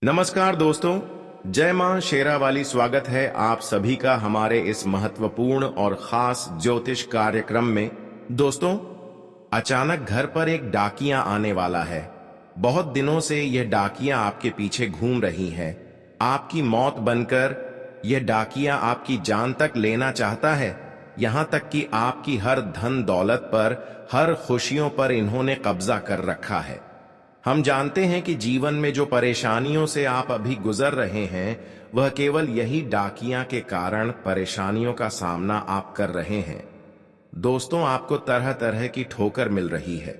नमस्कार दोस्तों, जय मां शेरा वाली। स्वागत है आप सभी का हमारे इस महत्वपूर्ण और खास ज्योतिष कार्यक्रम में। दोस्तों, अचानक घर पर एक डाकिया आने वाला है। बहुत दिनों से यह डाकिया आपके पीछे घूम रही है। आपकी मौत बनकर यह डाकिया आपकी जान तक लेना चाहता है। यहां तक कि आपकी हर धन दौलत पर, हर खुशियों पर इन्होंने कब्जा कर रखा है। हम जानते हैं कि जीवन में जो परेशानियों से आप अभी गुजर रहे हैं, वह केवल यही डाकियां के कारण परेशानियों का सामना आप कर रहे हैं। दोस्तों, आपको तरह तरह की ठोकर मिल रही है,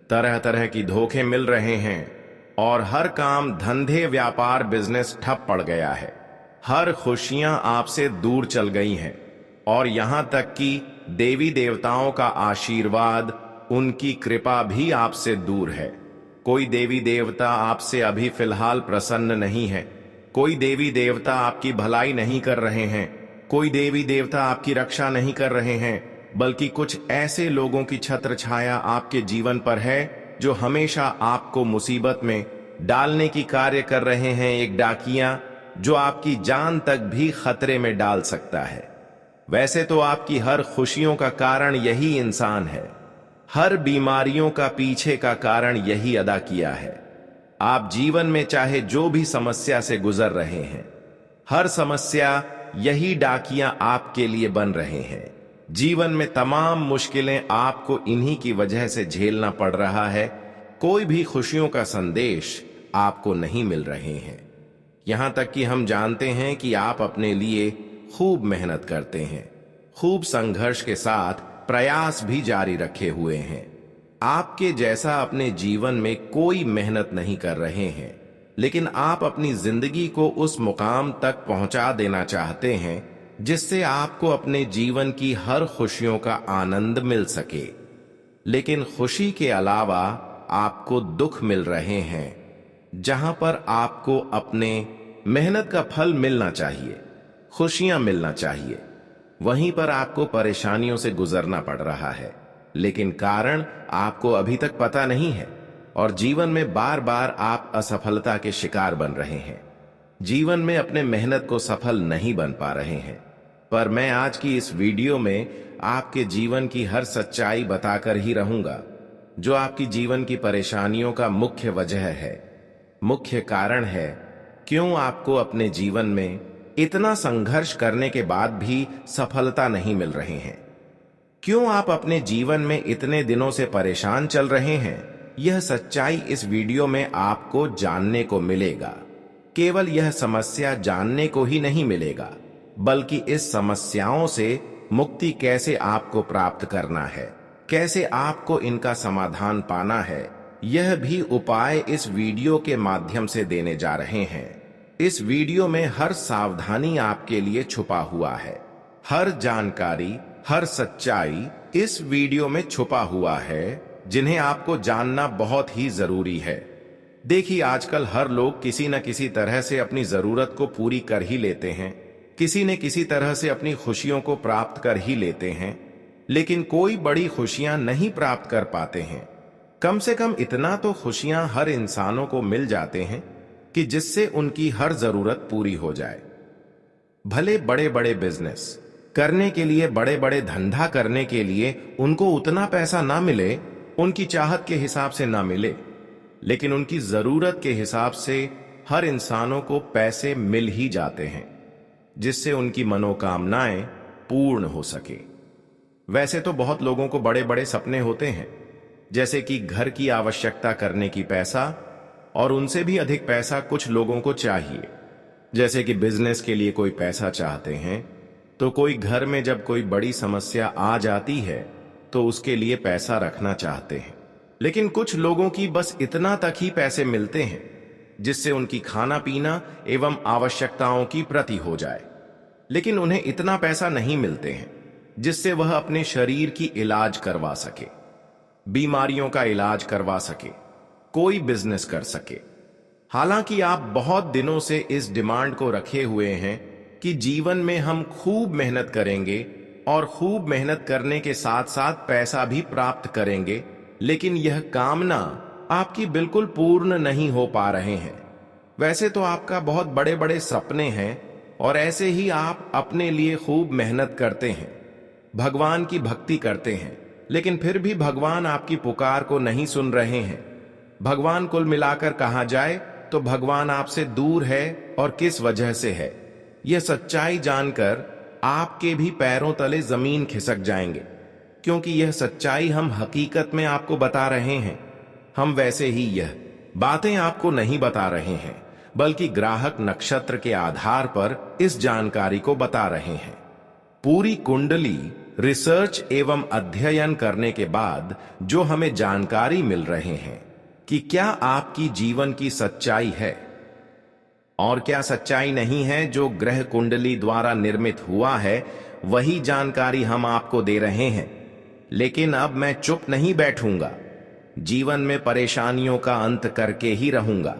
तरह तरह की धोखे मिल रहे हैं और हर काम, धंधे, व्यापार, बिजनेस ठप पड़ गया है। हर खुशियां आपसे दूर चल गई हैं और यहां तक कि देवी देवताओं का आशीर्वाद, उनकी कृपा भी आपसे दूर है। कोई देवी देवता आपसे अभी फिलहाल प्रसन्न नहीं है। कोई देवी देवता आपकी भलाई नहीं कर रहे हैं। कोई देवी देवता आपकी रक्षा नहीं कर रहे हैं, बल्कि कुछ ऐसे लोगों की छत्र छाया आपके जीवन पर है जो हमेशा आपको मुसीबत में डालने की कार्य कर रहे हैं। एक डाकिया जो आपकी जान तक भी खतरे में डाल सकता है। वैसे तो आपकी हर खुशियों का कारण यही इंसान है। हर बीमारियों का पीछे का कारण यही अदा किया है। आप जीवन में चाहे जो भी समस्या से गुजर रहे हैं, हर समस्या यही डाकियां आपके लिए बन रहे हैं। जीवन में तमाम मुश्किलें आपको इन्हीं की वजह से झेलना पड़ रहा है। कोई भी खुशियों का संदेश आपको नहीं मिल रहे हैं। यहां तक कि हम जानते हैं कि आप अपने लिए खूब मेहनत करते हैं, खूब संघर्ष के साथ प्रयास भी जारी रखे हुए हैं। आपके जैसा अपने जीवन में कोई मेहनत नहीं कर रहे हैं, लेकिन आप अपनी जिंदगी को उस मुकाम तक पहुंचा देना चाहते हैं जिससे आपको अपने जीवन की हर खुशियों का आनंद मिल सके। लेकिन खुशी के अलावा आपको दुख मिल रहे हैं। जहां पर आपको अपने मेहनत का फल मिलना चाहिए, खुशियां मिलना चाहिए, वहीं पर आपको परेशानियों से गुजरना पड़ रहा है। लेकिन कारण आपको अभी तक पता नहीं है और जीवन में बार बार आप असफलता के शिकार बन रहे हैं। जीवन में अपने मेहनत को सफल नहीं बन पा रहे हैं। पर मैं आज की इस वीडियो में आपके जीवन की हर सच्चाई बताकर ही रहूंगा, जो आपकी जीवन की परेशानियों का मुख्य वजह है, मुख्य कारण है। क्यों आपको अपने जीवन में इतना संघर्ष करने के बाद भी सफलता नहीं मिल रही है? क्यों आप अपने जीवन में इतने दिनों से परेशान चल रहे हैं? यह सच्चाई इस वीडियो में आपको जानने को मिलेगा। केवल यह समस्या जानने को ही नहीं मिलेगा, बल्कि इस समस्याओं से मुक्ति कैसे आपको प्राप्त करना है, कैसे आपको इनका समाधान पाना है, यह भी उपाय इस वीडियो के माध्यम से देने जा रहे हैं। इस वीडियो में हर सावधानी आपके लिए छुपा हुआ है। हर जानकारी, हर सच्चाई इस वीडियो में छुपा हुआ है, जिन्हें आपको जानना बहुत ही जरूरी है। देखिए, आजकल हर लोग किसी न किसी तरह से अपनी जरूरत को पूरी कर ही लेते हैं। किसी न किसी तरह से अपनी खुशियों को प्राप्त कर ही लेते हैं, लेकिन कोई बड़ी खुशियां नहीं प्राप्त कर पाते हैं। कम से कम इतना तो खुशियां हर इंसानों को मिल जाते हैं कि जिससे उनकी हर जरूरत पूरी हो जाए। भले बड़े बड़े बिजनेस करने के लिए, बड़े बड़े धंधा करने के लिए उनको उतना पैसा ना मिले, उनकी चाहत के हिसाब से ना मिले, लेकिन उनकी जरूरत के हिसाब से हर इंसानों को पैसे मिल ही जाते हैं, जिससे उनकी मनोकामनाएं पूर्ण हो सके। वैसे तो बहुत लोगों को बड़े बड़े सपने होते हैं, जैसे कि घर की आवश्यकता करने की पैसा, और उनसे भी अधिक पैसा कुछ लोगों को चाहिए। जैसे कि बिजनेस के लिए कोई पैसा चाहते हैं, तो कोई घर में जब कोई बड़ी समस्या आ जाती है तो उसके लिए पैसा रखना चाहते हैं। लेकिन कुछ लोगों की बस इतना तक ही पैसे मिलते हैं जिससे उनकी खाना पीना एवं आवश्यकताओं की पूर्ति हो जाए, लेकिन उन्हें इतना पैसा नहीं मिलते हैं जिससे वह अपने शरीर की इलाज करवा सके, बीमारियों का इलाज करवा सके, कोई बिजनेस कर सके। हालांकि आप बहुत दिनों से इस डिमांड को रखे हुए हैं कि जीवन में हम खूब मेहनत करेंगे और खूब मेहनत करने के साथ साथ पैसा भी प्राप्त करेंगे, लेकिन यह कामना आपकी बिल्कुल पूर्ण नहीं हो पा रहे हैं। वैसे तो आपका बहुत बड़े बड़े सपने हैं और ऐसे ही आप अपने लिए खूब मेहनत करते हैं, भगवान की भक्ति करते हैं, लेकिन फिर भी भगवान आपकी पुकार को नहीं सुन रहे हैं। भगवान कुल मिलाकर कहा जाए तो भगवान आपसे दूर है, और किस वजह से है यह सच्चाई जानकर आपके भी पैरों तले जमीन खिसक जाएंगे, क्योंकि यह सच्चाई हम हकीकत में आपको बता रहे हैं। हम वैसे ही यह बातें आपको नहीं बता रहे हैं, बल्कि ग्राहक नक्षत्र के आधार पर इस जानकारी को बता रहे हैं। पूरी कुंडली रिसर्च एवं अध्ययन करने के बाद जो हमें जानकारी मिल रहे हैं कि क्या आपकी जीवन की सच्चाई है और क्या सच्चाई नहीं है, जो ग्रह कुंडली द्वारा निर्मित हुआ है, वही जानकारी हम आपको दे रहे हैं। लेकिन अब मैं चुप नहीं बैठूंगा, जीवन में परेशानियों का अंत करके ही रहूंगा।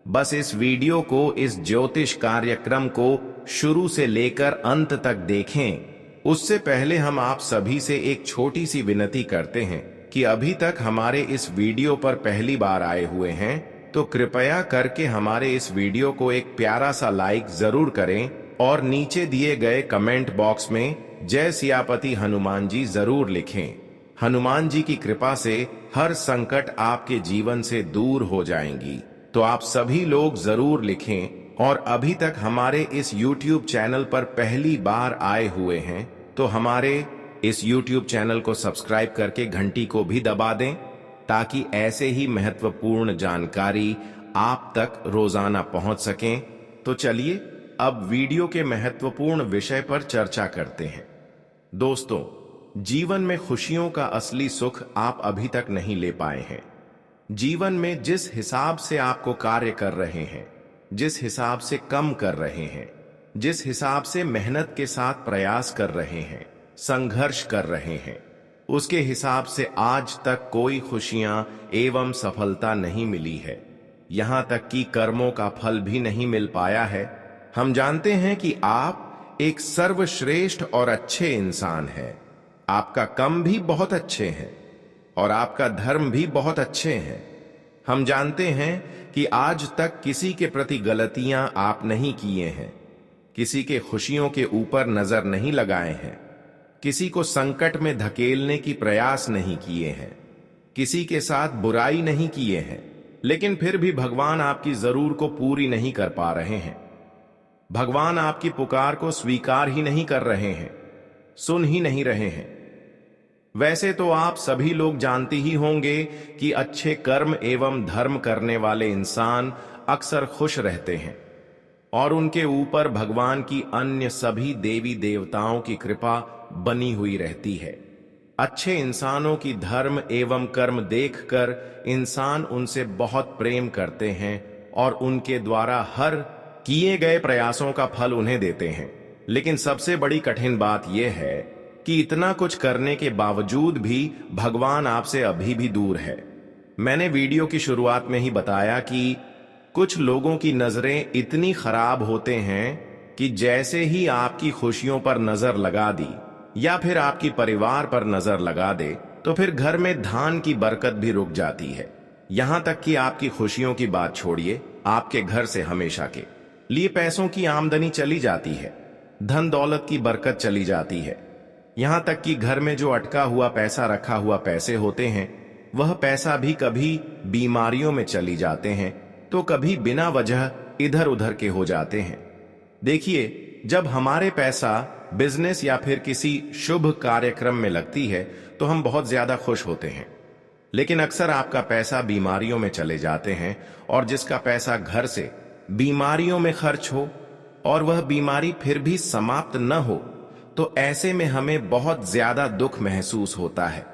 बस इस वीडियो को, इस ज्योतिष कार्यक्रम को शुरू से लेकर अंत तक देखें। उससे पहले हम आप सभी से एक छोटी सी विनती करते हैं कि अभी तक हमारे इस वीडियो पर पहली बार आए हुए हैं तो कृपया करके हमारे इस वीडियो को एक प्यारा सा लाइक जरूर करें और नीचे दिए गए कमेंट बॉक्स में जय सियापति हनुमान जी जरूर लिखें। हनुमान जी की कृपा से हर संकट आपके जीवन से दूर हो जाएंगी, तो आप सभी लोग जरूर लिखें। और अभी तक हमारे इस YouTube चैनल पर पहली बार आए हुए हैं तो हमारे इस YouTube चैनल को सब्सक्राइब करके घंटी को भी दबा दें, ताकि ऐसे ही महत्वपूर्ण जानकारी आप तक रोजाना पहुंच सकें। तो चलिए अब वीडियो के महत्वपूर्ण विषय पर चर्चा करते हैं। दोस्तों, जीवन में खुशियों का असली सुख आप अभी तक नहीं ले पाए हैं। जीवन में जिस हिसाब से आपको कार्य कर रहे हैं, जिस हिसाब से कम कर रहे हैं, जिस हिसाब से मेहनत के साथ प्रयास कर रहे हैं, संघर्ष कर रहे हैं, उसके हिसाब से आज तक कोई खुशियां एवं सफलता नहीं मिली है। यहां तक कि कर्मों का फल भी नहीं मिल पाया है। हम जानते हैं कि आप एक सर्वश्रेष्ठ और अच्छे इंसान हैं। आपका कर्म भी बहुत अच्छे हैं और आपका धर्म भी बहुत अच्छे हैं। हम जानते हैं कि आज तक किसी के प्रति गलतियां आप नहीं किए हैं, किसी के खुशियों के ऊपर नजर नहीं लगाए हैं, किसी को संकट में धकेलने की प्रयास नहीं किए हैं, किसी के साथ बुराई नहीं किए हैं, लेकिन फिर भी भगवान आपकी जरूर को पूरी नहीं कर पा रहे हैं। भगवान आपकी पुकार को स्वीकार ही नहीं कर रहे हैं, सुन ही नहीं रहे हैं। वैसे तो आप सभी लोग जानते ही होंगे कि अच्छे कर्म एवं धर्म करने वाले इंसान अक्सर खुश रहते हैं और उनके ऊपर भगवान की अन्य सभी देवी देवताओं की कृपा बनी हुई रहती है। अच्छे इंसानों की धर्म एवं कर्म देखकर इंसान उनसे बहुत प्रेम करते हैं और उनके द्वारा हर किए गए प्रयासों का फल उन्हें देते हैं। लेकिन सबसे बड़ी कठिन बात यह है कि इतना कुछ करने के बावजूद भी भगवान आपसे अभी भी दूर है। मैंने वीडियो की शुरुआत में ही बताया कि कुछ लोगों की नजरें इतनी खराब होते हैं कि जैसे ही आपकी खुशियों पर नजर लगा दी या फिर आपकी परिवार पर नजर लगा दे तो फिर घर में धान की बरकत भी रुक जाती है। यहां तक कि आपकी खुशियों की बात छोड़िए, आपके घर से हमेशा के लिए पैसों की आमदनी चली जाती है, धन दौलत की बरकत चली जाती है। यहां तक कि घर में जो अटका हुआ पैसा, रखा हुआ पैसे होते हैं, वह पैसा भी कभी बीमारियों में चली जाते हैं तो कभी बिना वजह इधर उधर के हो जाते हैं। देखिए, जब हमारे पैसा बिजनेस या फिर किसी शुभ कार्यक्रम में लगती है तो हम बहुत ज्यादा खुश होते हैं, लेकिन अक्सर आपका पैसा बीमारियों में चले जाते हैं और जिसका पैसा घर से बीमारियों में खर्च हो और वह बीमारी फिर भी समाप्त न हो, तो ऐसे में हमें बहुत ज्यादा दुख महसूस होता है।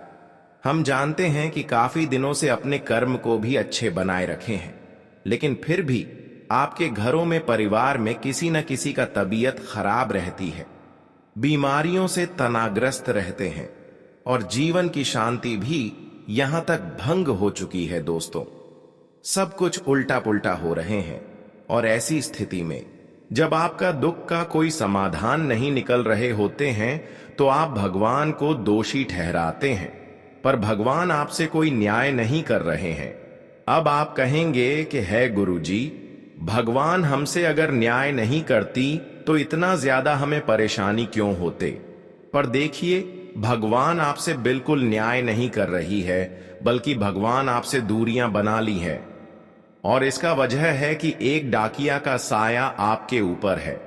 हम जानते हैं कि काफी दिनों से अपने कर्म को भी अच्छे बनाए रखे हैं, लेकिन फिर भी आपके घरों में, परिवार में किसी न किसी का तबीयत खराब रहती है, बीमारियों से तनाग्रस्त रहते हैं और जीवन की शांति भी यहां तक भंग हो चुकी है। दोस्तों, सब कुछ उल्टा पुल्टा हो रहे हैं और ऐसी स्थिति में जब आपका दुख का कोई समाधान नहीं निकल रहे होते हैं तो आप भगवान को दोषी ठहराते हैं, पर भगवान आपसे कोई न्याय नहीं कर रहे हैं। अब आप कहेंगे कि है गुरुजी, भगवान हमसे अगर न्याय नहीं करती तो इतना ज्यादा हमें परेशानी क्यों होते। पर देखिए, भगवान आपसे बिल्कुल न्याय नहीं कर रही है, बल्कि भगवान आपसे दूरियां बना ली है। और इसका वजह है कि एक डाकिया का साया आपके ऊपर है।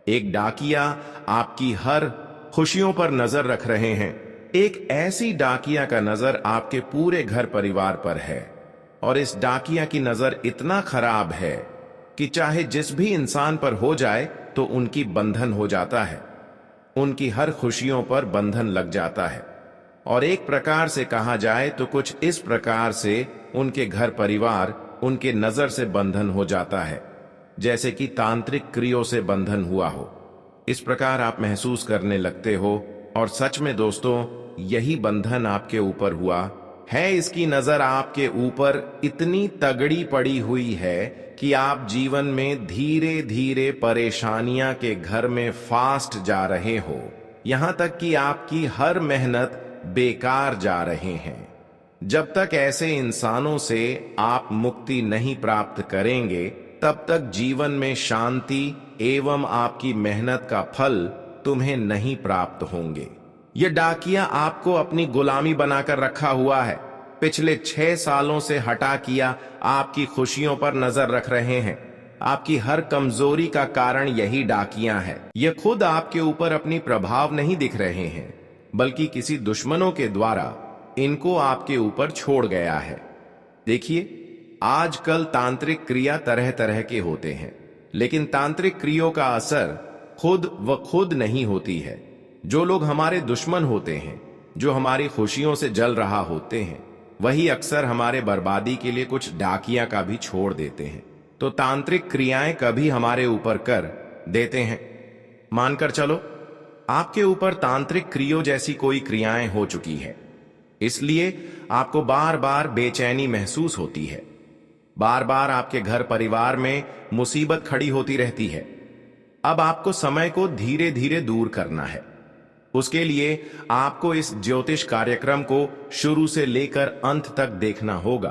एक डाकिया आपकी हर खुशियों पर नजर रख रहे हैं। एक ऐसी डाकिया का नजर आपके पूरे घर परिवार पर है। और इस डाकिया की नजर इतना खराब है कि चाहे जिस भी इंसान पर हो जाए तो उनकी बंधन हो जाता है, उनकी हर खुशियों पर बंधन लग जाता है। और एक प्रकार से कहा जाए तो कुछ इस प्रकार से उनके घर परिवार उनके नजर से बंधन हो जाता है, जैसे कि तांत्रिक क्रियों से बंधन हुआ हो। इस प्रकार आप महसूस करने लगते हो। और सच में दोस्तों, यही बंधन आपके ऊपर हुआ है। इसकी नजर आपके ऊपर इतनी तगड़ी पड़ी हुई है कि आप जीवन में धीरे धीरे परेशानियां के घर में फास्ट जा रहे हो। यहां तक कि आपकी हर मेहनत बेकार जा रहे हैं। जब तक ऐसे इंसानों से आप मुक्ति नहीं प्राप्त करेंगे, तब तक जीवन में शांति एवं आपकी मेहनत का फल तुम्हें नहीं प्राप्त होंगे। ये डाकिया आपको अपनी गुलामी बनाकर रखा हुआ है। पिछले 6 सालों से हटा किया आपकी खुशियों पर नजर रख रहे हैं। आपकी हर कमजोरी का कारण यही डाकियां है। ये खुद आपके ऊपर अपनी प्रभाव नहीं दिख रहे हैं, बल्कि किसी दुश्मनों के द्वारा इनको आपके ऊपर छोड़ गया है। देखिए, आजकल तांत्रिक क्रिया तरह तरह के होते हैं, लेकिन तांत्रिक क्रियों का असर खुद नहीं होती है। जो लोग हमारे दुश्मन होते हैं, जो हमारी खुशियों से जल रहा होते हैं, वही अक्सर हमारे बर्बादी के लिए कुछ डाकिया का भी छोड़ देते हैं। तो तांत्रिक क्रियाएं कभी हमारे ऊपर कर देते हैं। मानकर चलो, आपके ऊपर तांत्रिक क्रियों जैसी कोई क्रियाएं हो चुकी है, इसलिए आपको बार बार बेचैनी महसूस होती है। बार बार आपके घर परिवार में मुसीबत खड़ी होती रहती है। अब आपको समय को धीरे धीरे दूर करना है। उसके लिए आपको इस ज्योतिष कार्यक्रम को शुरू से लेकर अंत तक देखना होगा,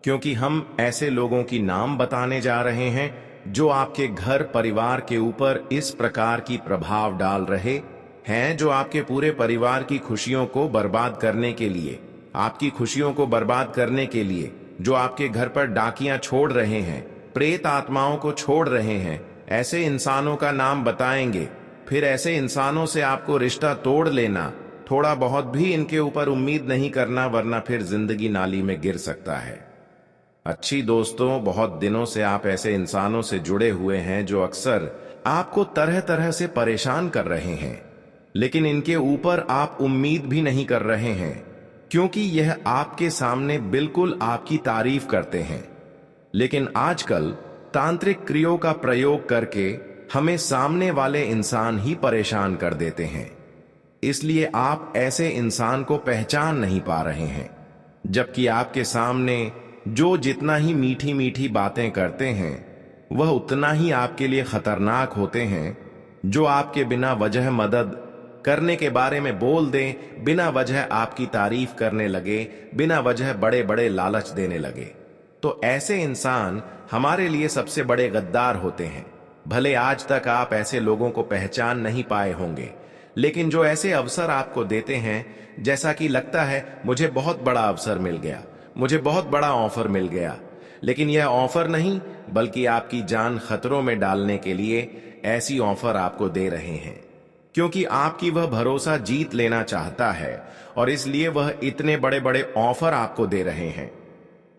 क्योंकि हम ऐसे लोगों की नाम बताने जा रहे हैं जो आपके घर परिवार के ऊपर इस प्रकार की प्रभाव डाल रहे हैं, जो आपके पूरे परिवार की खुशियों को बर्बाद करने के लिए, आपकी खुशियों को बर्बाद करने के लिए, जो आपके घर पर डाकियां छोड़ रहे हैं, प्रेत आत्माओं को छोड़ रहे हैं। ऐसे इंसानों का नाम बताएंगे। फिर ऐसे इंसानों से आपको रिश्ता तोड़ लेना। थोड़ा बहुत भी इनके ऊपर उम्मीद नहीं करना, वरना फिर जिंदगी नाली में गिर सकता है। अच्छी दोस्तों, बहुत दिनों से आप ऐसे इंसानों से जुड़े हुए हैं जो अक्सर आपको तरह तरह से परेशान कर रहे हैं, लेकिन इनके ऊपर आप उम्मीद भी नहीं कर रहे हैं, क्योंकि यह आपके सामने बिल्कुल आपकी तारीफ करते हैं। लेकिन आजकल तांत्रिक क्रियों का प्रयोग करके हमें सामने वाले इंसान ही परेशान कर देते हैं। इसलिए आप ऐसे इंसान को पहचान नहीं पा रहे हैं, जबकि आपके सामने जो जितना ही मीठी मीठी बातें करते हैं, वह उतना ही आपके लिए खतरनाक होते हैं। जो आपके बिना वजह मदद करने के बारे में बोल दें, बिना वजह आपकी तारीफ करने लगे, बिना वजह बड़े बड़े लालच देने लगे, तो ऐसे इंसान हमारे लिए सबसे बड़े गद्दार होते हैं। भले आज तक आप ऐसे लोगों को पहचान नहीं पाए होंगे, लेकिन जो ऐसे अवसर आपको देते हैं, जैसा कि लगता है मुझे बहुत बड़ा अवसर मिल गया, मुझे बहुत बड़ा ऑफर मिल गया, लेकिन यह ऑफर नहीं, बल्कि आपकी जान खतरों में डालने के लिए ऐसी ऑफर आपको दे रहे हैं, क्योंकि आपकी वह भरोसा जीत लेना चाहता है, और इसलिए वह इतने बड़े बड़े ऑफर आपको दे रहे हैं।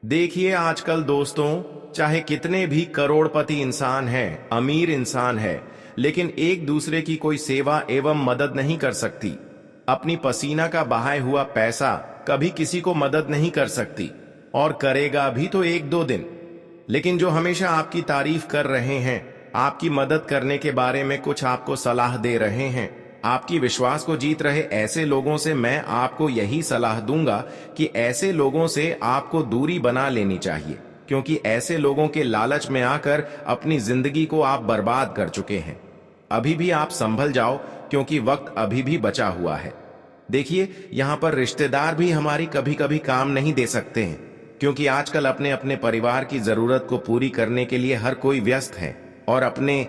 देखिए, आजकल दोस्तों, चाहे कितने भी करोड़पति इंसान हैं, अमीर इंसान है, लेकिन एक दूसरे की कोई सेवा एवं मदद नहीं कर सकती। अपनी पसीना का बहाया हुआ पैसा कभी किसी को मदद नहीं कर सकती, और करेगा भी तो 1-2 दिन। लेकिन जो हमेशा आपकी तारीफ कर रहे हैं, आपकी मदद करने के बारे में कुछ आपको सलाह दे रहे हैं, आपकी विश्वास को जीत रहे ऐसे लोगों से मैं आपको यही सलाह दूंगा कि ऐसे लोगों से आपको दूरी बना लेनी चाहिए, क्योंकि ऐसे लोगों के लालच में आकर अपनी जिंदगी को आप बर्बाद कर चुके हैं। अभी भी आप संभल जाओ, क्योंकि वक्त अभी भी बचा हुआ है। देखिए, यहाँ पर रिश्तेदार भी हमारी कभी कभी काम नहीं दे सकते हैं। क्योंकि आजकल अपने अपने परिवार की जरूरत को पूरी करने के लिए हर कोई व्यस्त है और अपने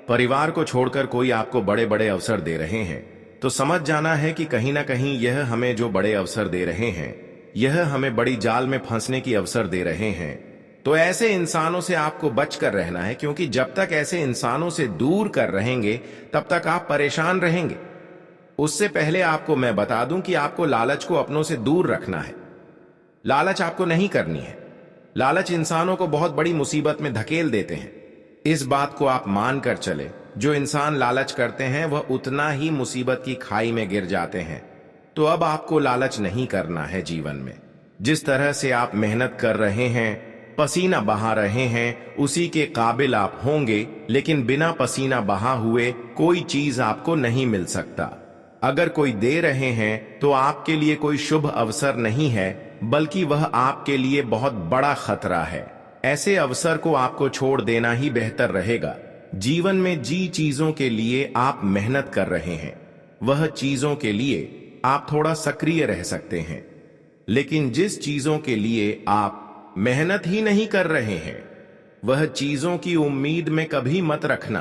परिवार को छोड़कर कोई आपको बड़े बड़े अवसर दे रहे हैं। तो समझ जाना है कि कहीं ना कहीं यह हमें जो बड़े अवसर दे रहे हैं, यह हमें बड़ी जाल में फंसने की अवसर दे रहे हैं। तो ऐसे इंसानों से आपको बचकर रहना है, क्योंकि जब तक ऐसे इंसानों से दूर कर रहेंगे तब तक आप परेशान रहेंगे। उससे पहले आपको मैं बता दूं कि आपको लालच को अपनों से दूर रखना है। लालच आपको नहीं करनी है। लालच इंसानों को बहुत बड़ी मुसीबत में धकेल देते हैं। इस बात को आप मान कर चले, जो इंसान लालच करते हैं वह उतना ही मुसीबत की खाई में गिर जाते हैं। तो अब आपको लालच नहीं करना है जीवन में। जिस तरह से आप मेहनत कर रहे हैं, पसीना बहा रहे हैं, उसी के काबिल आप होंगे, लेकिन बिना पसीना बहा हुए कोई चीज आपको नहीं मिल सकता। अगर कोई दे रहे हैं तो आपके लिए कोई शुभ अवसर नहीं है, बल्कि वह आपके लिए बहुत बड़ा खतरा है। ऐसे अवसर को आपको छोड़ देना ही बेहतर रहेगा। जीवन में जी चीजों के लिए आप मेहनत कर रहे हैं, वह चीजों के लिए आप थोड़ा सक्रिय रह सकते हैं। लेकिन जिस चीजों के लिए आप मेहनत ही नहीं कर रहे हैं, वह चीजों की उम्मीद में कभी मत रखना,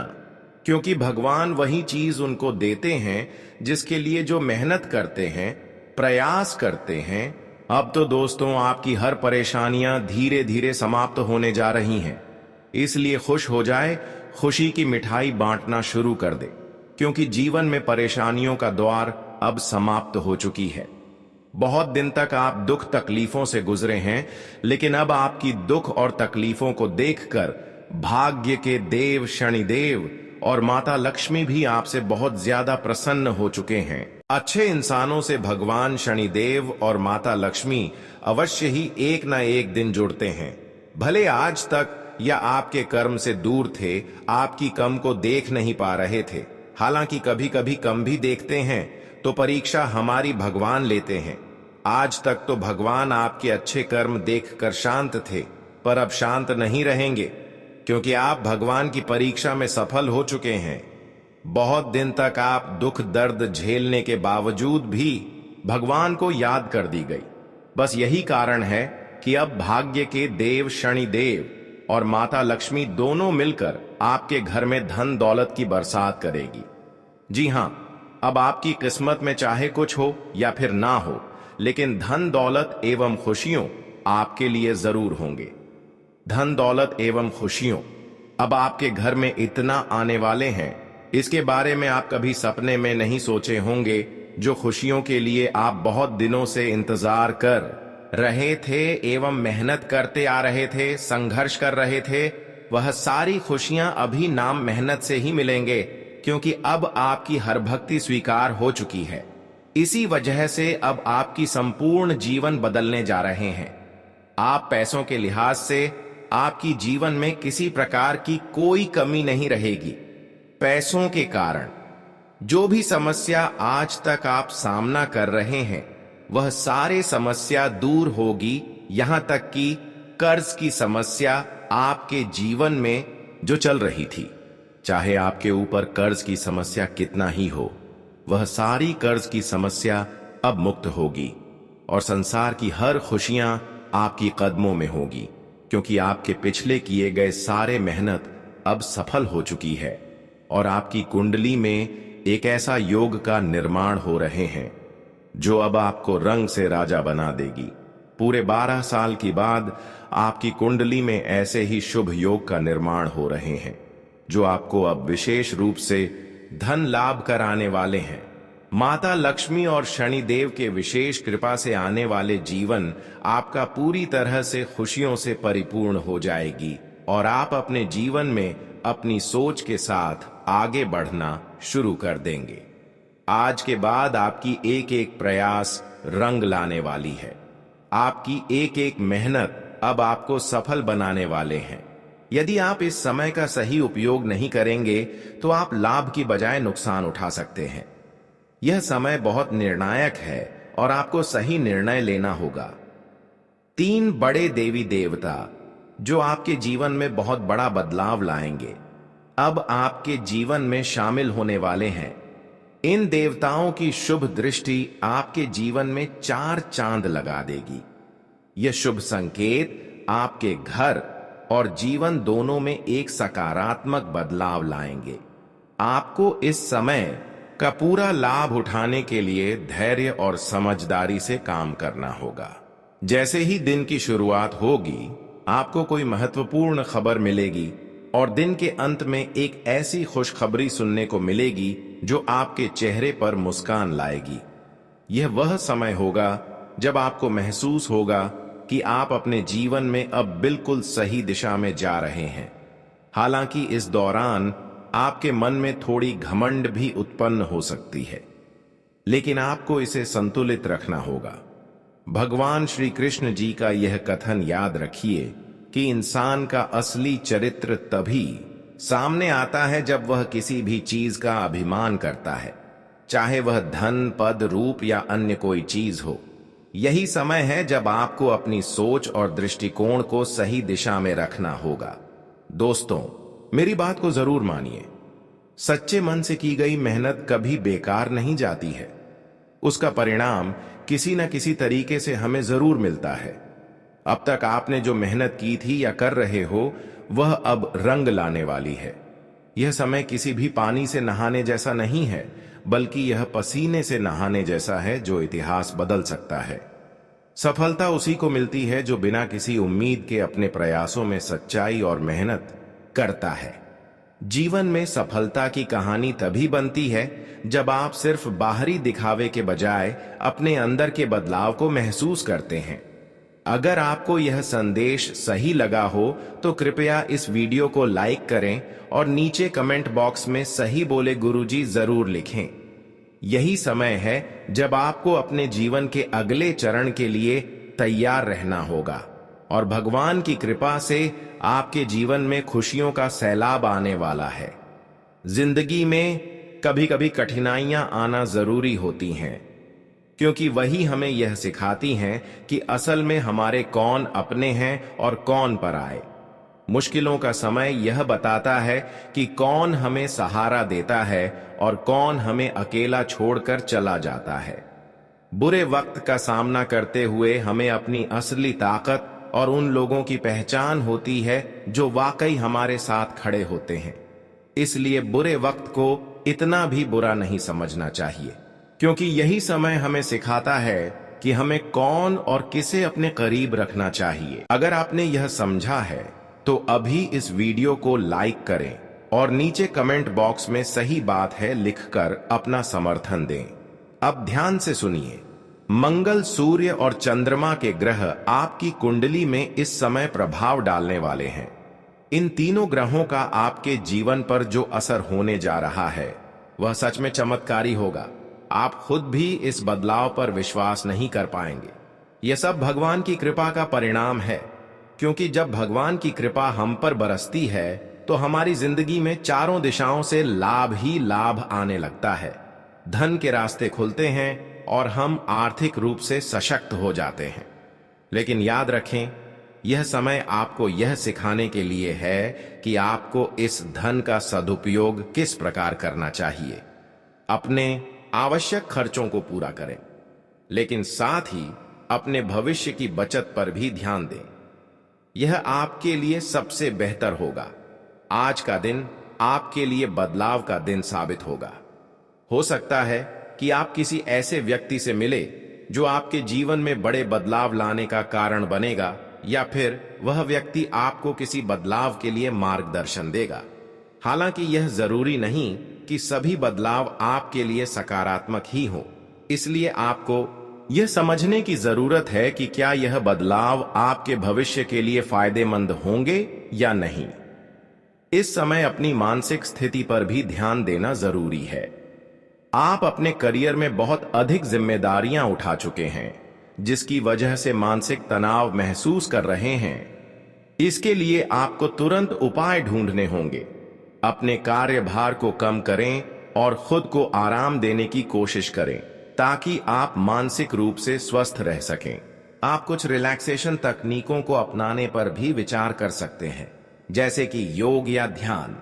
क्योंकि भगवान वही चीज उनको देते हैं जिसके लिए जो मेहनत करते हैं, प्रयास करते हैं। अब तो दोस्तों आपकी हर परेशानियां धीरे धीरे समाप्त होने जा रही हैं। इसलिए खुश हो जाए, खुशी की मिठाई बांटना शुरू कर दे, क्योंकि जीवन में परेशानियों का द्वार अब समाप्त हो चुकी है। बहुत दिन तक आप दुख तकलीफों से गुजरे हैं, लेकिन अब आपकी दुख और तकलीफों को देखकर भाग्य के देव शनिदेव और माता लक्ष्मी भी आपसे बहुत ज्यादा प्रसन्न हो चुके हैं। अच्छे इंसानों से भगवान शनिदेव और माता लक्ष्मी अवश्य ही एक ना एक दिन जुड़ते हैं। भले आज तक या आपके कर्म से दूर थे, आपकी कम को देख नहीं पा रहे थे। हालांकि कभी कभी कम भी देखते हैं, तो परीक्षा हमारी भगवान लेते हैं। आज तक तो भगवान आपके अच्छे कर्म देखकर शांत थे, पर अब शांत नहीं रहेंगे, क्योंकि आप भगवान की परीक्षा में सफल हो चुके हैं। बहुत दिन तक आप दुख दर्द झेलने के बावजूद भी भगवान को याद कर दी गई। बस यही कारण है कि अब भाग्य के देव शनिदेव और माता लक्ष्मी दोनों मिलकर आपके घर में धन दौलत की बरसात करेगी। जी हां, अब आपकी किस्मत में चाहे कुछ हो या फिर ना हो, लेकिन धन दौलत एवं खुशियों आपके लिए जरूर होंगे। धन दौलत एवं खुशियों अब आपके घर में इतना आने वाले हैं, इसके बारे में आप कभी सपने में नहीं सोचे होंगे। जो खुशियों के लिए आप बहुत दिनों से इंतजार कर रहे थे एवं मेहनत करते आ रहे थे, संघर्ष कर रहे थे, वह सारी खुशियां अभी नाम मेहनत से ही मिलेंगे, क्योंकि अब आपकी हर भक्ति स्वीकार हो चुकी है। इसी वजह से अब आपकी संपूर्ण जीवन बदलने जा रहे हैं। आप पैसों के लिहाज से आपकी जीवन में किसी प्रकार की कोई कमी नहीं रहेगी। पैसों के कारण जो भी समस्या आज तक आप सामना कर रहे हैं, वह सारे समस्या दूर होगी। यहां तक कि कर्ज की समस्या आपके जीवन में जो चल रही थी, चाहे आपके ऊपर कर्ज की समस्या कितना ही हो, वह सारी कर्ज की समस्या अब मुक्त होगी और संसार की हर खुशियां आपकी कदमों में होगी, क्योंकि आपके पिछले किए गए सारे मेहनत अब सफल हो चुकी है और आपकी कुंडली में एक ऐसा योग का निर्माण हो रहे हैं जो अब आपको रंग से राजा बना देगी। पूरे 12 साल के बाद आपकी कुंडली में ऐसे ही शुभ योग का निर्माण हो रहे हैं, जो आपको अब विशेष रूप से धन लाभ कराने वाले हैं। माता लक्ष्मी और शनिदेव के विशेष कृपा से आने वाले जीवन आपका पूरी तरह से खुशियों से परिपूर्ण हो जाएगी और आप अपने जीवन में अपनी सोच के साथ आगे बढ़ना शुरू कर देंगे। आज के बाद आपकी एक एक प्रयास रंग लाने वाली है। आपकी एक एक मेहनत अब आपको सफल बनाने वाले हैं। यदि आप इस समय का सही उपयोग नहीं करेंगे तो आप लाभ की बजाय नुकसान उठा सकते हैं। यह समय बहुत निर्णायक है और आपको सही निर्णय लेना होगा। 3 बड़े देवी देवता जो आपके जीवन में बहुत बड़ा बदलाव लाएंगे, अब आपके जीवन में शामिल होने वाले हैं। इन देवताओं की शुभ दृष्टि आपके जीवन में 4 चांद लगा देगी। यह शुभ संकेत आपके घर और जीवन दोनों में एक सकारात्मक बदलाव लाएंगे। आपको इस समय का पूरा लाभ उठाने के लिए धैर्य और समझदारी से काम करना होगा। जैसे ही दिन की शुरुआत होगी, आपको कोई महत्वपूर्ण खबर मिलेगी और दिन के अंत में एक ऐसी खुशखबरी सुनने को मिलेगी जो आपके चेहरे पर मुस्कान लाएगी। यह वह समय होगा जब आपको महसूस होगा कि आप अपने जीवन में अब बिल्कुल सही दिशा में जा रहे हैं। हालांकि इस दौरान आपके मन में थोड़ी घमंड भी उत्पन्न हो सकती है, लेकिन आपको इसे संतुलित रखना होगा। भगवान श्री कृष्ण जी का यह कथन याद रखिए कि इंसान का असली चरित्र तभी सामने आता है जब वह किसी भी चीज का अभिमान करता है, चाहे वह धन, पद, रूप या अन्य कोई चीज हो। यही समय है जब आपको अपनी सोच और दृष्टिकोण को सही दिशा में रखना होगा। दोस्तों, मेरी बात को जरूर मानिए। सच्चे मन से की गई मेहनत कभी बेकार नहीं जाती है। उसका परिणाम किसी न किसी तरीके से हमें जरूर मिलता है। अब तक आपने जो मेहनत की थी या कर रहे हो, वह अब रंग लाने वाली है। यह समय किसी भी पानी से नहाने जैसा नहीं है, बल्कि यह पसीने से नहाने जैसा है जो इतिहास बदल सकता है। सफलता उसी को मिलती है जो बिना किसी उम्मीद के अपने प्रयासों में सच्चाई और मेहनत करता है। जीवन में सफलता की कहानी तभी बनती है जब आप सिर्फ बाहरी दिखावे के बजाय अपने अंदर के बदलाव को महसूस करते हैं। अगर आपको यह संदेश सही लगा हो तो कृपया इस वीडियो को लाइक करें और नीचे कमेंट बॉक्स में सही बोले गुरुजी जरूर लिखें। यही समय है जब आपको अपने जीवन के अगले चरण के लिए तैयार रहना होगा और भगवान की कृपा से आपके जीवन में खुशियों का सैलाब आने वाला है। जिंदगी में कभी कभी कठिनाइयां आना जरूरी होती हैं, क्योंकि वही हमें यह सिखाती हैं कि असल में हमारे कौन अपने हैं और कौन पराए। मुश्किलों का समय यह बताता है कि कौन हमें सहारा देता है और कौन हमें अकेला छोड़कर चला जाता है। बुरे वक्त का सामना करते हुए हमें अपनी असली ताकत और उन लोगों की पहचान होती है जो वाकई हमारे साथ खड़े होते हैं। इसलिए बुरे वक्त को इतना भी बुरा नहीं समझना चाहिए, क्योंकि यही समय हमें सिखाता है कि हमें कौन और किसे अपने करीब रखना चाहिए। अगर आपने यह समझा है तो अभी इस वीडियो को लाइक करें और नीचे कमेंट बॉक्स में सही बात है लिखकर अपना समर्थन दें। अब ध्यान से सुनिए। मंगल, सूर्य और चंद्रमा के ग्रह आपकी कुंडली में इस समय प्रभाव डालने वाले हैं। इन तीनों ग्रहों का आपके जीवन पर जो असर होने जा रहा है वह सच में चमत्कारी होगा। आप खुद भी इस बदलाव पर विश्वास नहीं कर पाएंगे। यह सब भगवान की कृपा का परिणाम है, क्योंकि जब भगवान की कृपा हम पर बरसती है तो हमारी जिंदगी में चारों दिशाओं से लाभ ही लाभ आने लगता है। धन के रास्ते खुलते हैं और हम आर्थिक रूप से सशक्त हो जाते हैं। लेकिन याद रखें, यह समय आपको यह सिखाने के लिए है कि आपको इस धन का सदुपयोग किस प्रकार करना चाहिए। अपने आवश्यक खर्चों को पूरा करें, लेकिन साथ ही अपने भविष्य की बचत पर भी ध्यान दें। यह आपके लिए सबसे बेहतर होगा। आज का दिन आपके लिए बदलाव का दिन साबित होगा। हो सकता है कि आप किसी ऐसे व्यक्ति से मिले जो आपके जीवन में बड़े बदलाव लाने का कारण बनेगा, या फिर वह व्यक्ति आपको किसी बदलाव के लिए मार्गदर्शन देगा। हालांकि यह जरूरी नहीं कि सभी बदलाव आपके लिए सकारात्मक ही हो। इसलिए आपको यह समझने की जरूरत है कि क्या यह बदलाव आपके भविष्य के लिए फायदेमंद होंगे या नहीं। इस समय अपनी मानसिक स्थिति पर भी ध्यान देना जरूरी है। आप अपने करियर में बहुत अधिक जिम्मेदारियां उठा चुके हैं, जिसकी वजह से मानसिक तनाव महसूस कर रहे हैं। इसके लिए आपको तुरंत उपाय ढूंढने होंगे। अपने कार्यभार को कम करें और खुद को आराम देने की कोशिश करें, ताकि आप मानसिक रूप से स्वस्थ रह सकें। आप कुछ रिलैक्सेशन तकनीकों को अपनाने पर भी विचार कर सकते हैं, जैसे कि योग या ध्यान।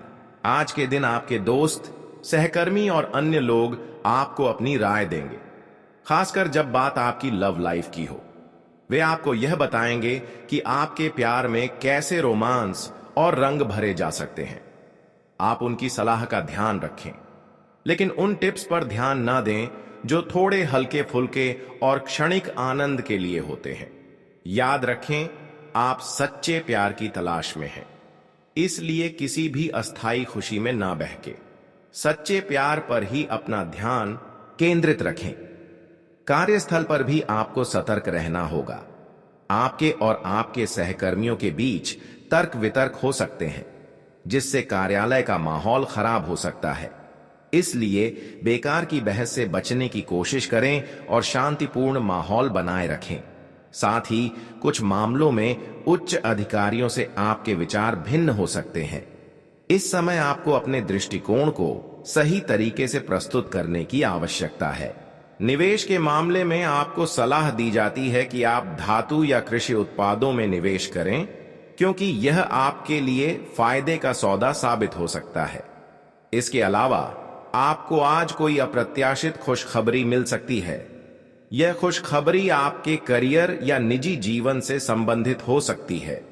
आज के दिन आपके दोस्त, सहकर्मी और अन्य लोग आपको अपनी राय देंगे, खासकर जब बात आपकी लव लाइफ की हो। वे आपको यह बताएंगे कि आपके प्यार में कैसे रोमांस और रंग भरे जा सकते हैं। आप उनकी सलाह का ध्यान रखें, लेकिन उन टिप्स पर ध्यान ना दें जो थोड़े हल्के फुल्के और क्षणिक आनंद के लिए होते हैं। याद रखें, आप सच्चे प्यार की तलाश में हैं, इसलिए किसी भी अस्थायी खुशी में ना बहके सच्चे प्यार पर ही अपना ध्यान केंद्रित रखें। कार्यस्थल पर भी आपको सतर्क रहना होगा। आपके और आपके सहकर्मियों के बीच तर्क वितर्क हो सकते हैं, जिससे कार्यालय का माहौल खराब हो सकता है। इसलिए बेकार की बहस से बचने की कोशिश करें और शांतिपूर्ण माहौल बनाए रखें। साथ ही कुछ मामलों में उच्च अधिकारियों से आपके विचार भिन्न हो सकते हैं। इस समय आपको अपने दृष्टिकोण को सही तरीके से प्रस्तुत करने की आवश्यकता है। निवेश के मामले में आपको सलाह दी जाती है कि आप धातु या कृषि उत्पादों में निवेश करें, क्योंकि यह आपके लिए फायदे का सौदा साबित हो सकता है। इसके अलावा आपको आज कोई अप्रत्याशित खुशखबरी मिल सकती है। यह खुशखबरी आपके करियर या निजी जीवन से संबंधित हो सकती है,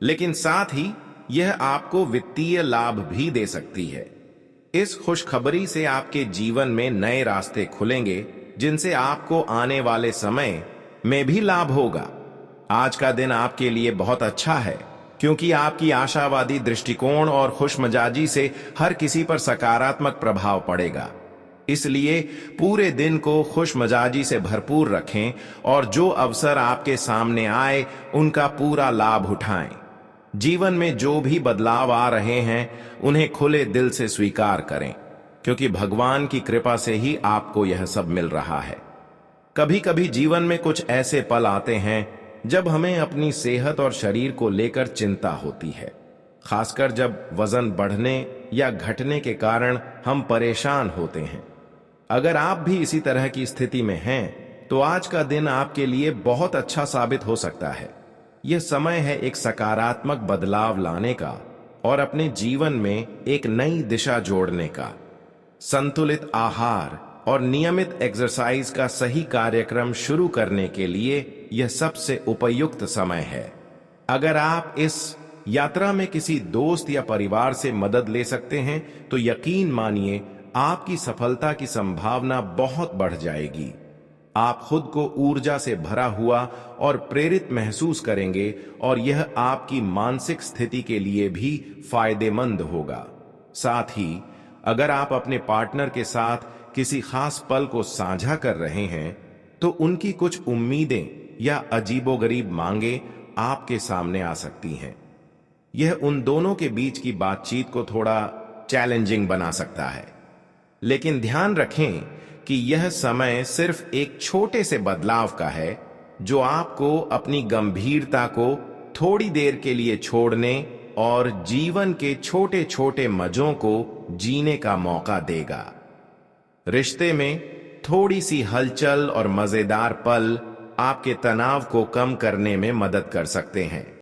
लेकिन साथ ही यह आपको वित्तीय लाभ भी दे सकती है। इस खुशखबरी से आपके जीवन में नए रास्ते खुलेंगे, जिनसे आपको आने वाले समय में भी लाभ होगा। आज का दिन आपके लिए बहुत अच्छा है, क्योंकि आपकी आशावादी दृष्टिकोण और खुशमिजाजी से हर किसी पर सकारात्मक प्रभाव पड़ेगा। इसलिए पूरे दिन को खुशमिजाजी से भरपूर रखें और जो अवसर आपके सामने आए उनका पूरा लाभ उठाएं। जीवन में जो भी बदलाव आ रहे हैं उन्हें खुले दिल से स्वीकार करें, क्योंकि भगवान की कृपा से ही आपको यह सब मिल रहा है। कभी कभी जीवन में कुछ ऐसे पल आते हैं जब हमें अपनी सेहत और शरीर को लेकर चिंता होती है, खासकर जब वजन बढ़ने या घटने के कारण हम परेशान होते हैं। अगर आप भी इसी तरह की स्थिति में हैं, तो आज का दिन आपके लिए बहुत अच्छा साबित हो सकता है। यह समय है एक सकारात्मक बदलाव लाने का और अपने जीवन में एक नई दिशा जोड़ने का। संतुलित आहार और नियमित एक्सरसाइज का सही कार्यक्रम शुरू करने के लिए यह सबसे उपयुक्त समय है। अगर आप इस यात्रा में किसी दोस्त या परिवार से मदद ले सकते हैं, तो यकीन मानिए आपकी सफलता की संभावना बहुत बढ़ जाएगी। आप खुद को ऊर्जा से भरा हुआ और प्रेरित महसूस करेंगे और यह आपकी मानसिक स्थिति के लिए भी फायदेमंद होगा। साथ ही अगर आप अपने पार्टनर के साथ किसी खास पल को साझा कर रहे हैं, तो उनकी कुछ उम्मीदें या अजीबोगरीब मांगे आपके सामने आ सकती हैं। यह उन दोनों के बीच की बातचीत को थोड़ा चैलेंजिंग बना सकता है, लेकिन ध्यान रखें कि यह समय सिर्फ एक छोटे से बदलाव का है, जो आपको अपनी गंभीरता को थोड़ी देर के लिए छोड़ने और जीवन के छोटे छोटे मजों को जीने का मौका देगा। रिश्ते में थोड़ी सी हलचल और मजेदार पल आपके तनाव को कम करने में मदद कर सकते हैं।